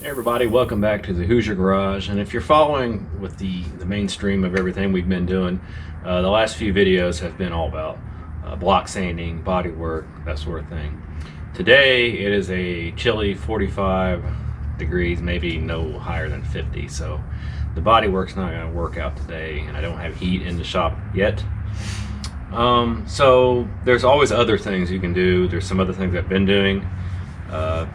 Hey everybody, welcome back to the Hoosier Garage. And if you're following with the mainstream of everything we've been doing, the last few videos have been all about block sanding, body work, that sort of thing. Today it is a chilly 45 degrees, maybe no higher than 50, so the body work's not going to work out today, and I don't have heat in the shop yet. So there's always other things you can do. There's some other things I've been doing.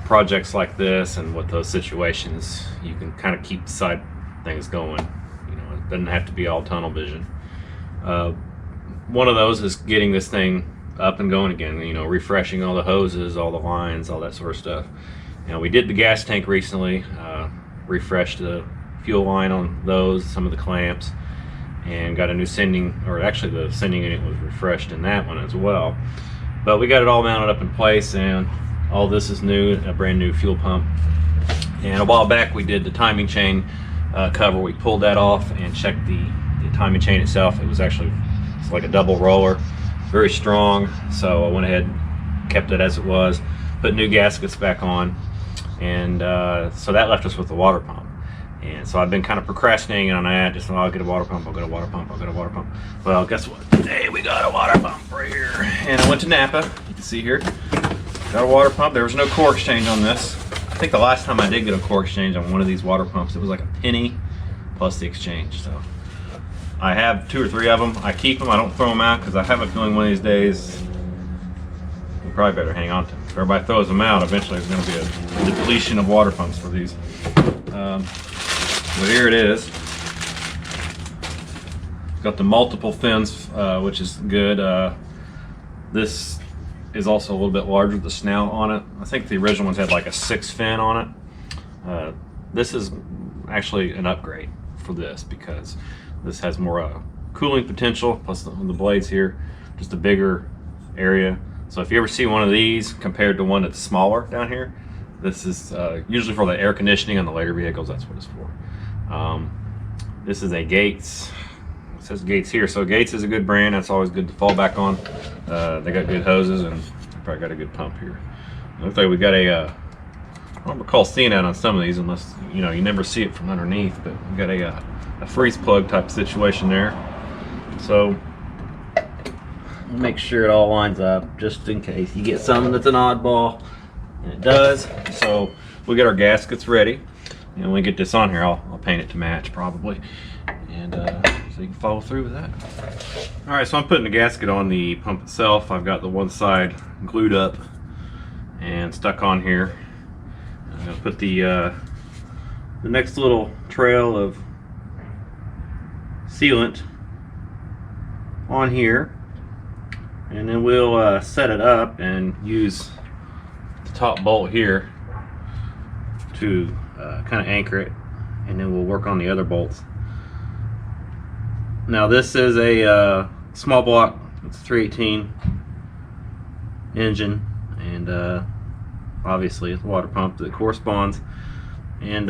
Projects like this, and with those situations you can kind of keep side things going. You know, it doesn't have to be all tunnel vision. One of those is getting this thing up and going again, you know, refreshing all the hoses, all the lines, all that sort of stuff. You know, we did the gas tank recently, refreshed the fuel line on those, some of the clamps, and got a new sending, or actually the sending unit was refreshed in that one as well. But we got it all mounted up in place, and all this is new, a brand new fuel pump. And a while back we did the timing chain cover. We pulled that off and checked the timing chain itself. It was actually, it's like a double roller, very strong. So I went ahead, kept it as it was, put new gaskets back on, and so that left us with the water pump. And so I've been kind of procrastinating on that, just, I'll get a water pump, I'll get a water pump, I'll get a water pump. Well, guess what? Today we got a water pump right here. And I went to Napa, you can see here. Got a water pump. There was no core exchange on this. I think the last time I did get a core exchange on one of these water pumps, it was like a penny plus the exchange. So I have 2 or 3 of them. I keep them. I don't throw them out because I have a feeling one of these days we probably better hang on to them. If everybody throws them out, eventually there's going to be a depletion of water pumps for these. But here it is. Got the multiple fins, which is good. This is also a little bit larger, the snout on it. I think the original ones had like a 6 fin on it. This is actually an upgrade for this because this has more cooling potential, plus the blades here, just a bigger area. So if you ever see one of these compared to one that's smaller down here, this is usually for the air conditioning on the later vehicles. That's what it's for. This is a Gates. It says Gates here, so Gates is a good brand. That's always good to fall back on. They got good hoses, and they probably got a good pump here. It looks like we got a I don't recall seeing that on some of these, unless you know, you never see it from underneath, but we got a freeze plug type situation there. So make sure it all lines up just in case you get something that's an oddball, and it does. So we get our gaskets ready, and when we get this on here, I'll paint it to match probably, and so you can follow through with that. All right, so I'm putting the gasket on the pump itself. I've got the one side glued up and stuck on here. I'm gonna put the next little trail of sealant on here, and then we'll set it up and use the top bolt here to kind of anchor it, and then we'll work on the other bolts. Now this is a small block. It's a 318 engine, and obviously it's a water pump that corresponds. And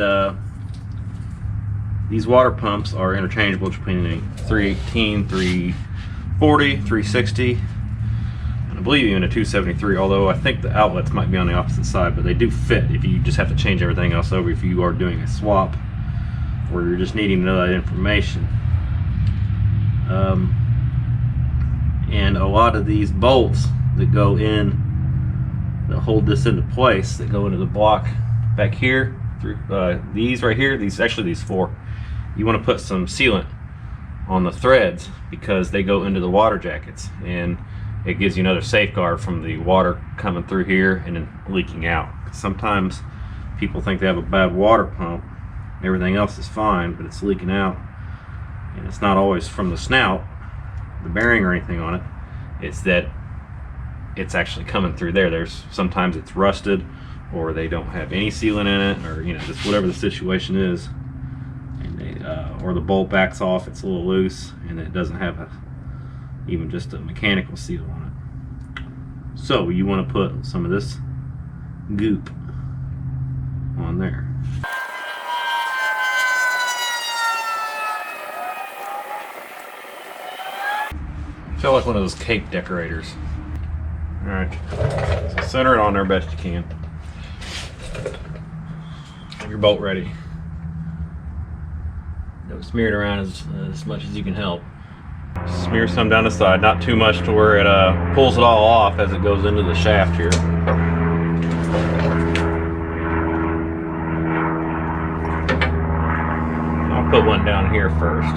these water pumps are interchangeable between a 318, 340, 360, and I believe even a 273. Although I think the outlets might be on the opposite side, but they do fit. If you just have to change everything else over, if you are doing a swap or you're just needing to know that information. And a lot of these bolts that go in, that hold this into place, that go into the block back here, through these right here, these 4, you want to put some sealant on the threads because they go into the water jackets, and it gives you another safeguard from the water coming through here and then leaking out. Sometimes people think they have a bad water pump, everything else is fine, but it's leaking out. And it's not always from the snout, the bearing, or anything on it. It's that it's actually coming through there. There's sometimes it's rusted, or they don't have any sealant in it, or you know, just whatever the situation is. And they, or the bolt backs off, it's a little loose, and it doesn't have even just a mechanical seal on it. So you want to put some of this goop on there. I feel like one of those cake decorators. Alright, so center it on there best you can. your bolt ready. Don't smear it around as much as you can help. Smear some down the side, not too much to where it pulls it all off as it goes into the shaft here. I'll put one down here first.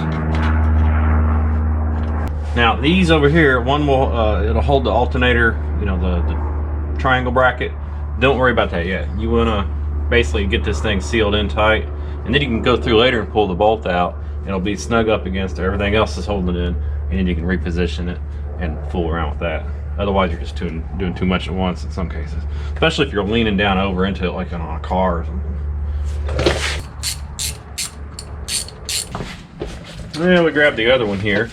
Now these over here, one will it'll hold the alternator, you know, the triangle bracket. Don't worry about that yet. You want to basically get this thing sealed in tight, and then you can go through later and pull the bolt out. It'll be snug up against it. Everything else is holding it in, and then you can reposition it and fool around with that. Otherwise, you're just doing too much at once in some cases, especially if you're leaning down over into it like on a car or something. And we grab the other one here.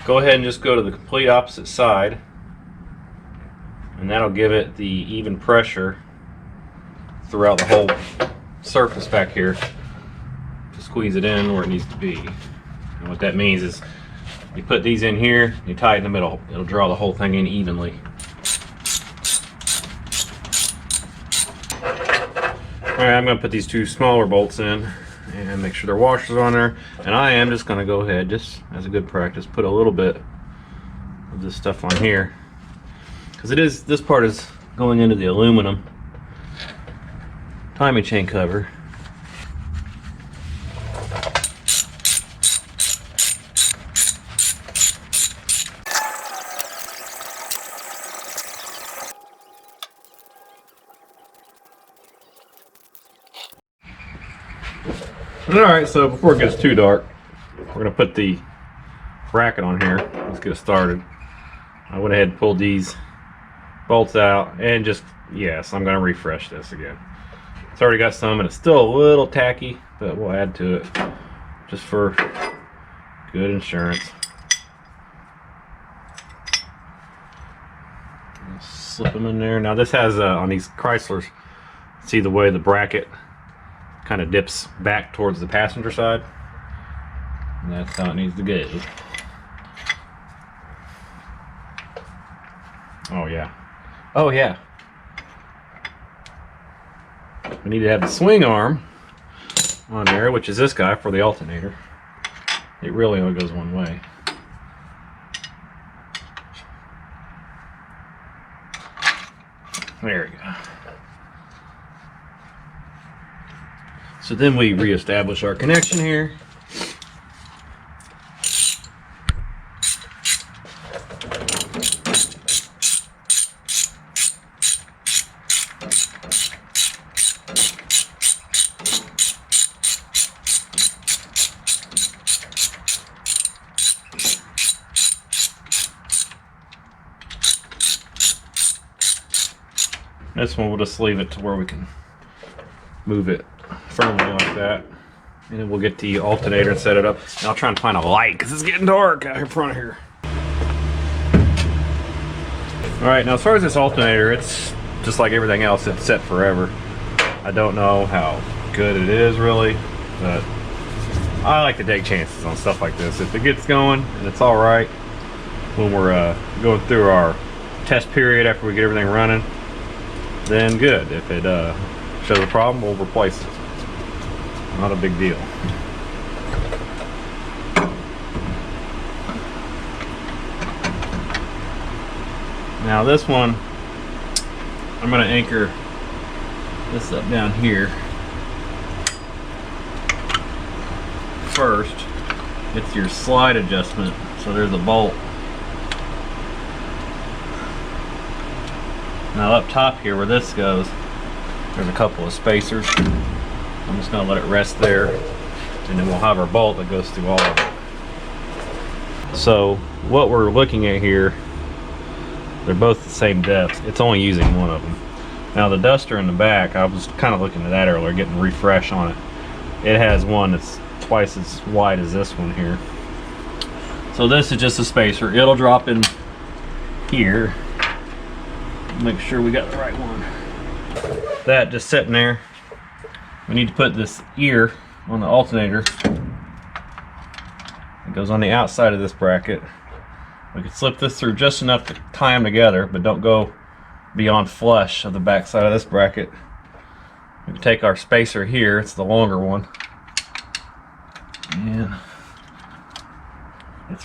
Go ahead and just go to the complete opposite side, and that'll give it the even pressure throughout the whole surface back here to squeeze it in where it needs to be. And what that means is you put these in here, you tie it in the middle, it'll draw the whole thing in evenly. Alright, I'm going to put these two smaller bolts in and make sure their washers are on there, and I am just going to go ahead, just as a good practice, put a little bit of this stuff on here, because this part is going into the aluminum timing chain cover. Alright, so before it gets too dark, we're going to put the bracket on here. Let's get it started. I went ahead and pulled these bolts out, and just, yes, I'm going to refresh this again. It's already got some, and it's still a little tacky, but we'll add to it just for good insurance. Slip them in there. Now this has, on these Chryslers, see the way the bracket kind of dips back towards the passenger side, and that's how it needs to go. Oh yeah, oh yeah. We need to have the swing arm on there, which is this guy for the alternator. It really only goes one way. There we go. So then we reestablish our connection here. This one we'll just leave it to where we can move it firmly like that, and then we'll get the alternator and set it up. And I'll try and find a light because it's getting dark out in front of here. Alright, now as far as this alternator, it's just like everything else, it's set forever. I don't know how good it is really, but I like to take chances on stuff like this. If it gets going and it's alright when we're going through our test period after we get everything running, then good. If it shows a problem, we'll replace it. Not a big deal. Now this one, I'm going to anchor this up down here first. It's your slide adjustment, so there's a bolt. Now up top here where this goes, there's a couple of spacers. I'm just going to let it rest there, and then we'll have our bolt that goes through all of it. So what we're looking at here, they're both the same depth. It's only using one of them. Now the duster in the back, I was kind of looking at that earlier, getting a refresh on it. It has one that's twice as wide as this one here. So this is just a spacer. It'll drop in here. Make sure we got the right one. That just sitting there. We need to put this ear on the alternator. It goes on the outside of this bracket. We can slip this through just enough to tie them together, but don't go beyond flush of the back side of this bracket. We can take our spacer here, it's the longer one, and it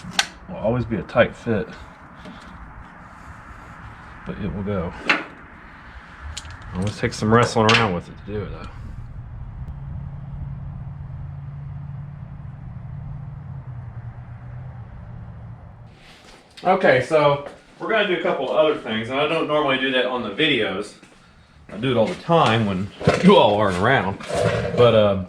will always be a tight fit, but it will go. Always take some wrestling around with it to do it though. Okay, so we're going to do a couple of other things, and I don't normally do that on the videos. I do it all the time when you all aren't around. But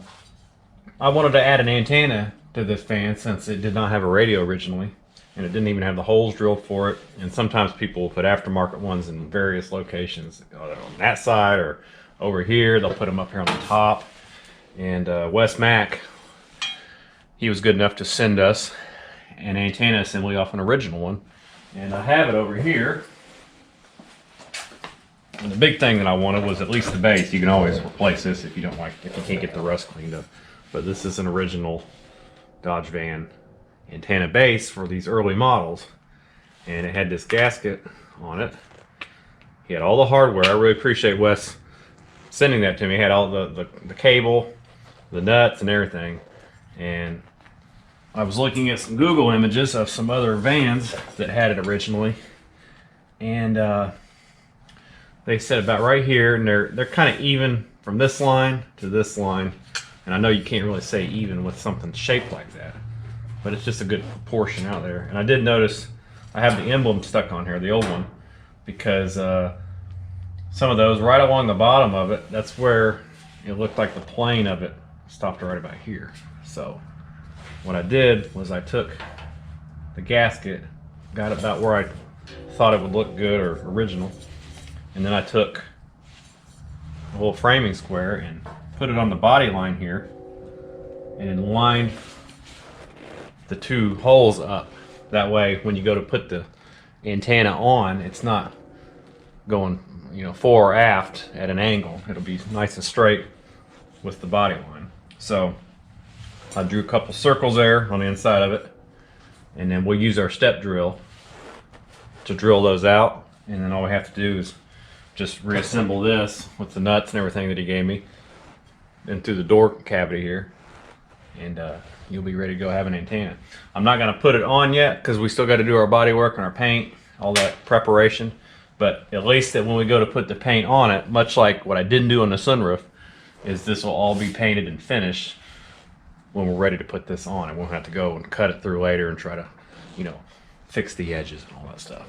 I wanted to add an antenna to this fan since it did not have a radio originally, and it didn't even have the holes drilled for it. And sometimes people will put aftermarket ones in various locations, either on that side or over here. They'll put them up here on the top. And Wes Mack, he was good enough to send us an antenna assembly off an original one. And I have it over here. And the big thing that I wanted was at least the base. You can always replace this if you don't like, if you can't get the rust cleaned up. But this is an original Dodge van antenna base for these early models. And it had this gasket on it. He had all the hardware. I really appreciate Wes sending that to me. He had all the cable, the nuts and everything. And I was looking at some Google images of some other vans that had it originally. And they said about right here, and they're kind of even from this line to this line. And I know you can't really say even with something shaped like that, but it's just a good proportion out there. And I did notice I have the emblem stuck on here, the old one, because some of those right along the bottom of it, that's where it looked like the plane of it stopped right about here. So what I did was I took the gasket, got it about where I thought it would look good or original, and then I took a little framing square and put it on the body line here, and then lined the two holes up. That way when you go to put the antenna on, it's not going, you know, fore or aft at an angle. It'll be nice and straight with the body line. So I drew a couple circles there on the inside of it, and then we'll use our step drill to drill those out. And then all we have to do is just reassemble this with the nuts and everything that he gave me and through the door cavity here, and you'll be ready to go have an antenna. I'm not going to put it on yet because we still got to do our body work and our paint, all that preparation. But at least that when we go to put the paint on it, much like what I didn't do on the sunroof, is this will all be painted and finished when we're ready to put this on. And we'll have to go and cut it through later and try to, you know, fix the edges and all that stuff.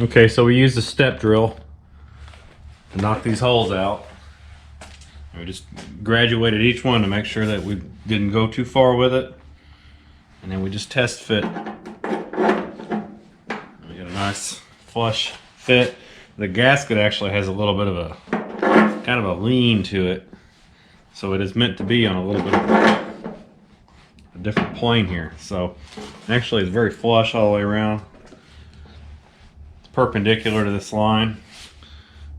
Okay, so we used the step drill to knock these holes out. We just graduated each one to make sure that we didn't go too far with it. And then we just test fit. We get a nice flush fit. The gasket actually has a little bit of a kind of a lean to it. So it is meant to be on a little bit of a different plane here. So actually it's very flush all the way around. It's perpendicular to this line.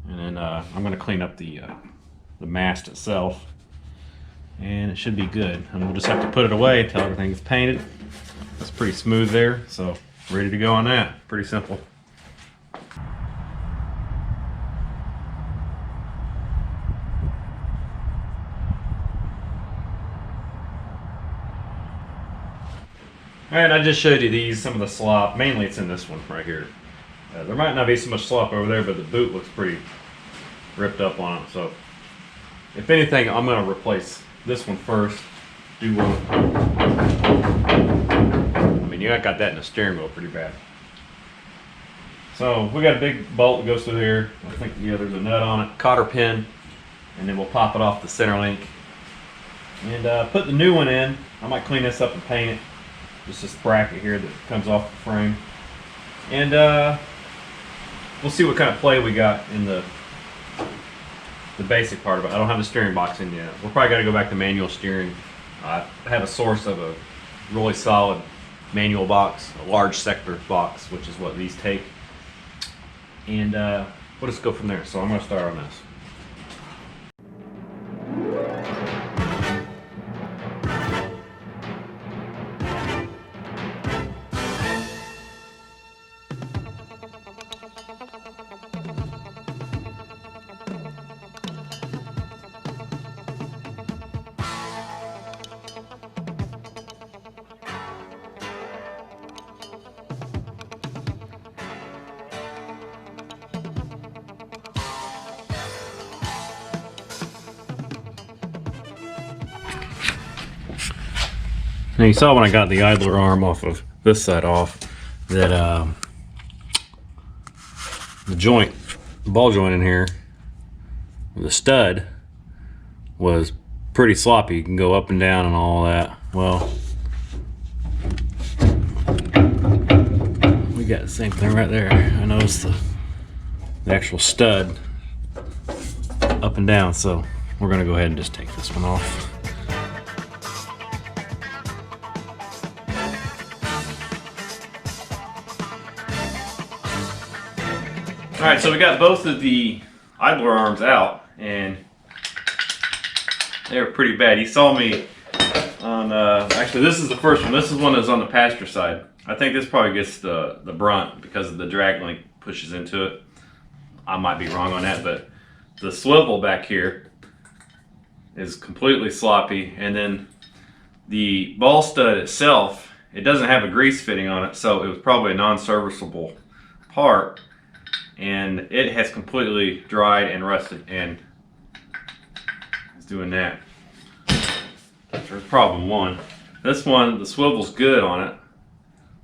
And then I'm going to clean up the mast itself, and it should be good. And we'll just have to put it away until everything's painted. It's pretty smooth there, so ready to go on that. Pretty simple. And I just showed you these, some of the slop. Mainly it's in this one right here. There might not be so much slop over there, but the boot looks pretty ripped up on it. So if anything, I'm going to replace this one first. Do one. I mean, you got that in the steering wheel pretty bad. So we got a big bolt that goes through here. I think, yeah, there's a nut on it, cotter pin, and then we'll pop it off the center link and put the new one in. I might clean this up and paint it. Just this bracket here that comes off the frame, and we'll see what kind of play we got in the basic part of it. I don't have the steering box in yet. We'll probably got to go back to manual steering. I have a source of a really solid manual box, a large sector box, which is what these take. And we'll just go from there. So I'm going to start on this. Now you saw when I got the idler arm off of this side off that the joint, the ball joint in here, the stud was pretty sloppy. You can go up and down and all that. Well, we got the same thing right there. I noticed the actual stud up and down, so we're gonna go ahead and just take this one off. All right, so we got both of the idler arms out, and they were pretty bad. You saw me on, actually this is the first one. This is one that's on the passenger side. I think this probably gets the brunt because of the drag link pushes into it. I might be wrong on that, but the swivel back here is completely sloppy, and then the ball stud itself, it doesn't have a grease fitting on it, so it was probably a non-serviceable part, and it has completely dried and rusted, and it's doing that. There's problem one. This one, the swivel's good on it,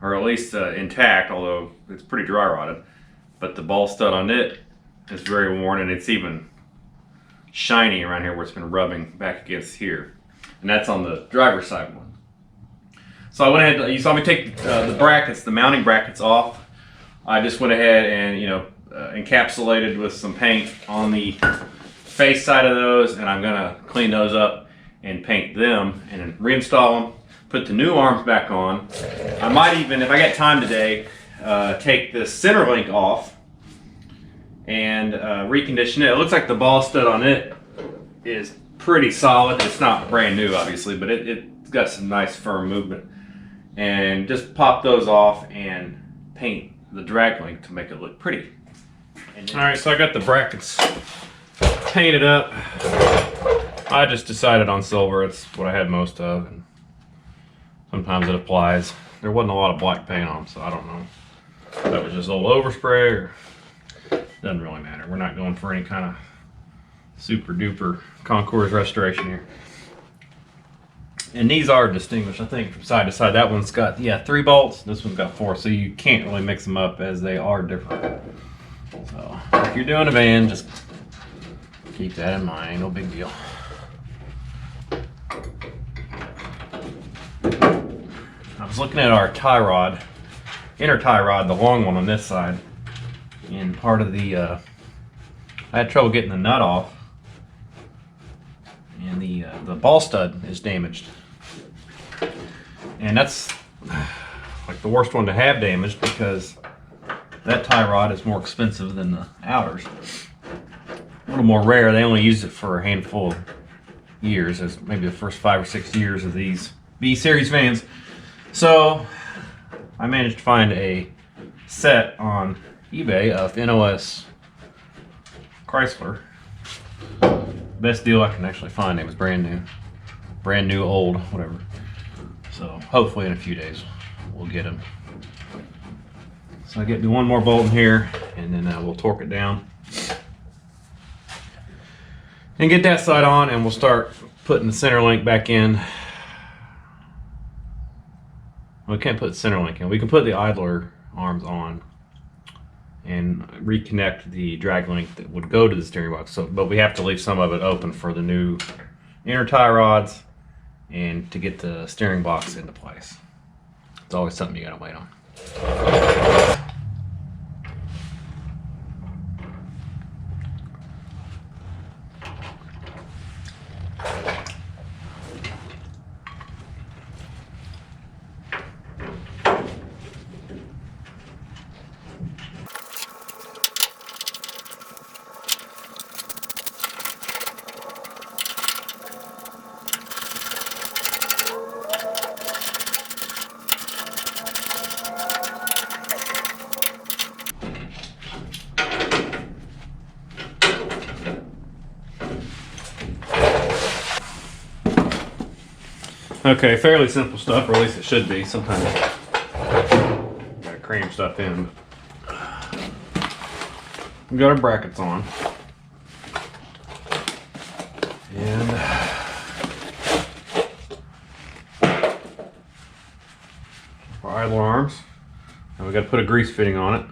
or at least intact, although it's pretty dry rotted, but the ball stud on it is very worn, and it's even shiny around here where it's been rubbing back against here, and that's on the driver's side one. So I went ahead, you saw me take the brackets, the mounting brackets off. I just went ahead and, you know, encapsulated with some paint on the face side of those, and I'm gonna clean those up and paint them and then reinstall them, put the new arms back on. I might even, if I got time today, take the center link off and recondition it. It looks like the ball stud on it is pretty solid. It's not brand new, obviously, but it's got some nice firm movement. And just pop those off and paint the drag link to make it look pretty. All right, so I got the brackets painted up. I just decided on silver. It's what I had most of, and sometimes it applies. There wasn't a lot of black paint on them, so I don't know. That was just old overspray, or doesn't really matter. We're not going for any kind of super duper concours restoration here. And these are distinguished, I think, from side to side. That one's got, yeah, 3 bolts. This one's got 4, so you can't really mix them up as they are different. So if you're doing a van, just keep that in mind. Ain't no big deal. I was looking at our tie rod, inner tie rod, the long one on this side, and part of the, I had trouble getting the nut off, and the ball stud is damaged. And that's like the worst one to have damaged, because that tie rod is more expensive than the outers. A little more rare. They only use it for a handful of years, as maybe the first 5 or 6 years of these B-Series vans. So I managed to find a set on eBay of NOS Chrysler. Best deal I can actually find. It was brand new, old, whatever. So hopefully in a few days we'll get them. So I get me one more bolt in here, and then we'll torque it down and get that side on, and we'll start putting the center link back in. We can't put the center link in. We can put the idler arms on and reconnect the drag link that would go to the steering box. So, but we have to leave some of it open for the new inner tie rods and to get the steering box into place. It's always something you gotta wait on. Okay, fairly simple stuff, or at least it should be. Sometimes gotta cram stuff in. We got our brackets on, and arms. And we got to put a grease fitting on it.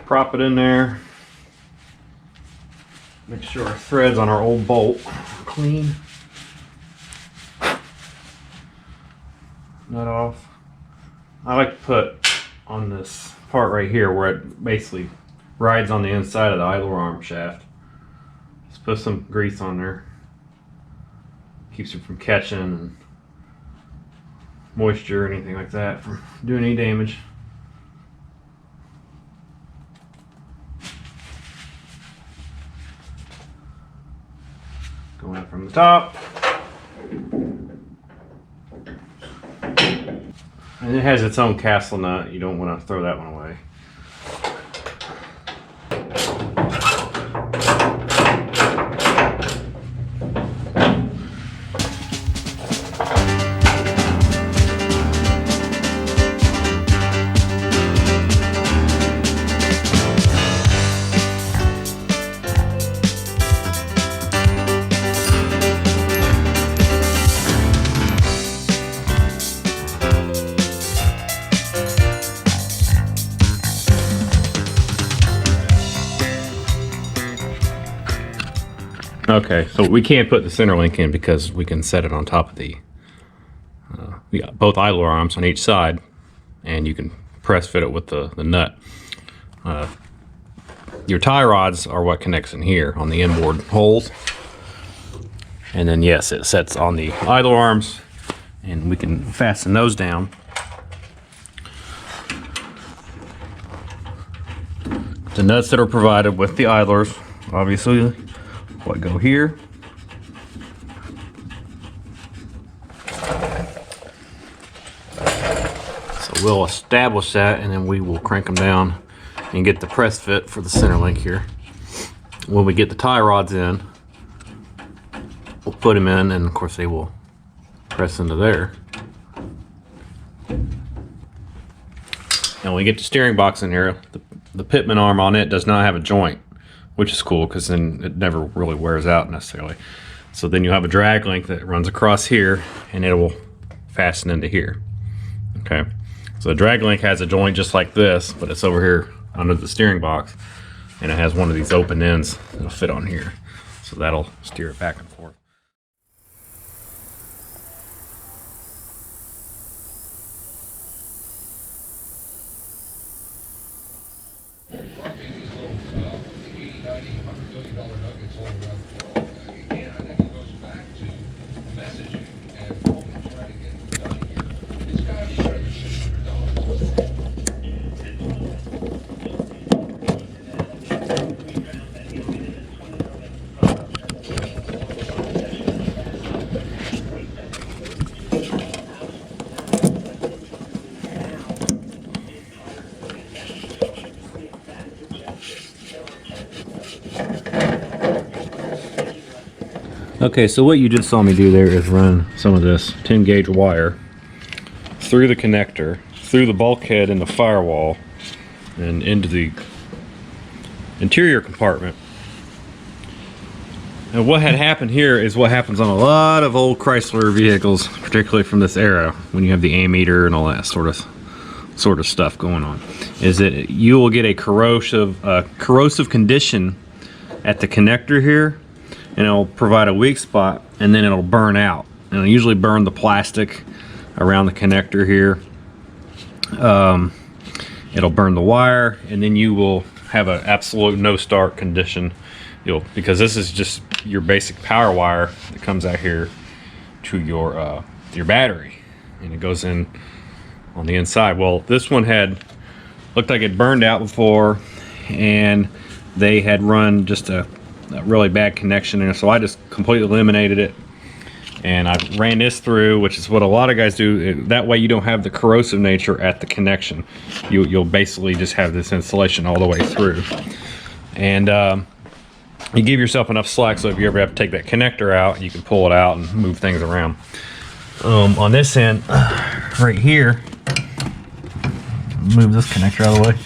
Prop it in there. Make sure our threads on our old bolt are clean. Nut off. I like to put on this part right here where it basically rides on the inside of the idler arm shaft. Just put some grease on there. Keeps it from catching and moisture or anything like that from doing any damage. Going up from the top. And it has its own castle nut. You don't want to throw that one away. Okay, so we can't put the center link in because we can set it on top of the we got both idler arms on each side, and you can press fit it with the nut. Your tie rods are what connects in here on the inboard holes, and then yes, it sets on the idler arms, and we can fasten those down. The nuts that are provided with the idlers, obviously, what go here. So we'll establish that, and then we will crank them down and get the press fit for the center link here. When we get the tie rods in, we'll put them in, and of course they will press into there. And when we get the steering box in here, the pitman arm on it does not have a joint, which is cool because then it never really wears out necessarily. So then you have a drag link that runs across here, and it will fasten into here. Okay, so the drag link has a joint just like this, but it's over here under the steering box, and it has one of these open ends that'll fit on here. So that'll steer it back and forth. Okay, so what you just saw me do there is run some of this 10 gauge wire through the connector, through the bulkhead in the firewall, and into the interior compartment. And what had happened here is what happens on a lot of old Chrysler vehicles, particularly from this era, when you have the ammeter and all that sort of stuff going on, is that you will get a corrosive condition at the connector here, and it'll provide a weak spot, and then it'll burn out. And it'll usually burn the plastic around the connector here. It'll burn the wire, and then you will have an absolute no start condition. Because this is just your basic power wire that comes out here to your battery, and it goes in on the inside. Well, this one looked like it burned out before, and they had run just a really bad connection in, so I just completely eliminated it, and I ran this through, which is what a lot of guys do. That way you don't have the corrosive nature at the connection. You'll basically just have this insulation all the way through. And you give yourself enough slack so if you ever have to take that connector out, you can pull it out and move things around. On this end, right here, move this connector out of the way.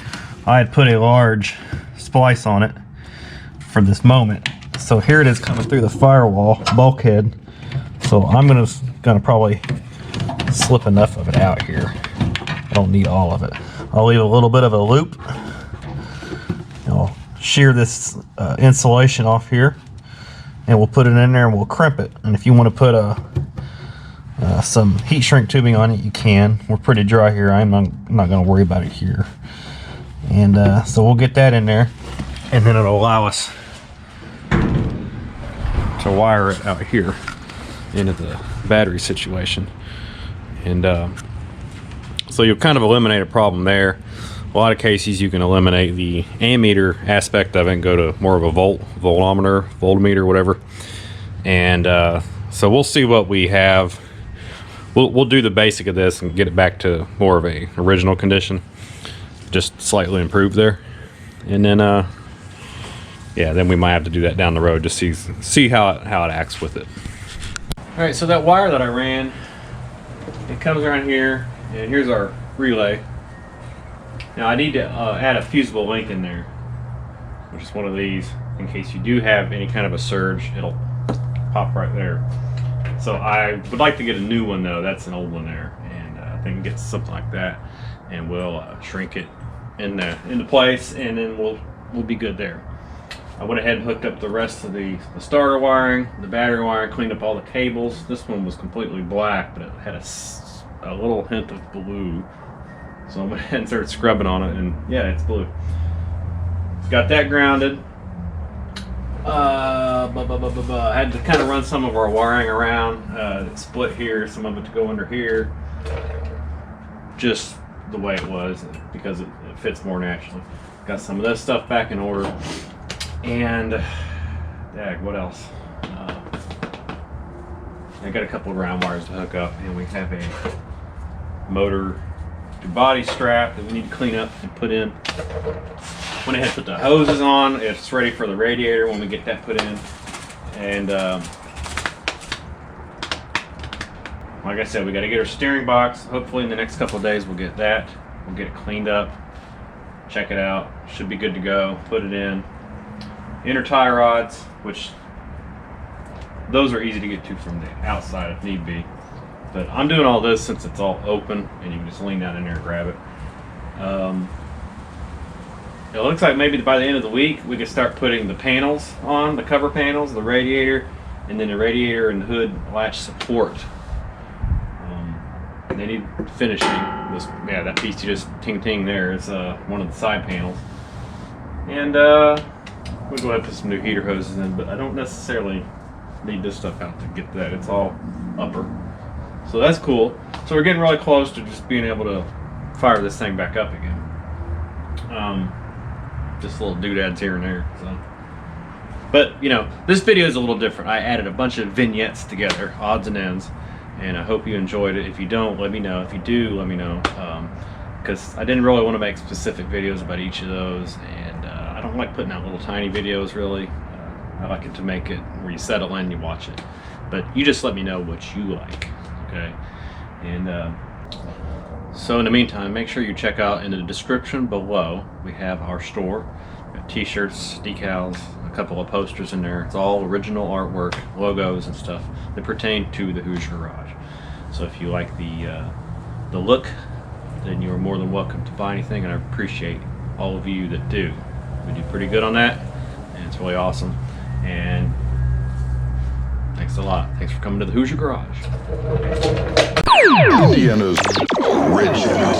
I had put a large splice on it for this moment. So here it is coming through the firewall bulkhead. So I'm gonna probably slip enough of it out here. I don't need all of it. I'll leave a little bit of a loop. I'll shear this insulation off here, and we'll put it in there and we'll crimp it. And if you want to put some heat shrink tubing on it, you can. We're pretty dry here. I'm not going to worry about it here. And so we'll get that in there, and then it'll allow us to wire it out here into the battery situation. And so you'll kind of eliminate a problem there. A lot of cases you can eliminate the ammeter aspect of it and go to more of a voltmeter, whatever. And so we'll see what we have. We'll do the basic of this and get it back to more of a original condition, just slightly improved there. And then yeah, then we might have to do that down the road to see how it acts with it. All right, so that wire that I ran, it comes around here, and here's our relay. Now I need to add a fusible link in there, which is one of these, in case you do have any kind of a surge, it'll pop right there. So I would like to get a new one though. That's an old one there, and I think get something like that, and we'll shrink it into place, and then we'll be good there. I went ahead and hooked up the rest of the starter wiring, the battery wiring, cleaned up all the cables. This one was completely black, but it had a little hint of blue. So I went ahead and started scrubbing on it, and yeah, it's blue. Got that grounded. I had to kind of run some of our wiring around, split here, some of it to go under here, just the way it was, because it fits more naturally. Got some of this stuff back in order, and what else? I got a couple of ground wires to hook up, and we have a motor to body strap that we need to clean up and put in. Went ahead and put the hoses on. It's ready for the radiator when we get that put in. And like I said, we got to get our steering box. Hopefully in the next couple of days we'll get that. We'll get it cleaned up, check it out. Should be good to go. Put it in. Inner tie rods, which those are easy to get to from the outside if need be. But I'm doing all this since it's all open and you can just lean down in there and grab it. It looks like maybe by the end of the week we could start putting the panels on, the cover panels, the radiator, and then the radiator and hood latch support. They need finishing. That piece you just ting there is one of the side panels. And we'll go ahead and put some new heater hoses in, but I don't necessarily need this stuff out to get that. It's all upper. So that's cool. So we're getting really close to just being able to fire this thing back up again. Just little doodads here and there. So. But, you know, this video is a little different. I added a bunch of vignettes together, odds and ends, and I hope you enjoyed it. If you don't, let me know. If you do, let me know. Because I didn't really want to make specific videos about each of those, and I don't like putting out little tiny videos, really. I like it to make it where you settle in, you watch it. But you just let me know what you like, okay? And so in the meantime, make sure you check out in the description below. We have our store. We have t-shirts, decals, a couple of posters in there. It's all original artwork, logos and stuff that pertain to the Hoosier Garage. So if you like the look, then you're more than welcome to buy anything, and I appreciate all of you that do. We do pretty good on that, and it's really awesome. And thanks a lot. Thanks for coming to the Hoosier Garage. Indiana's original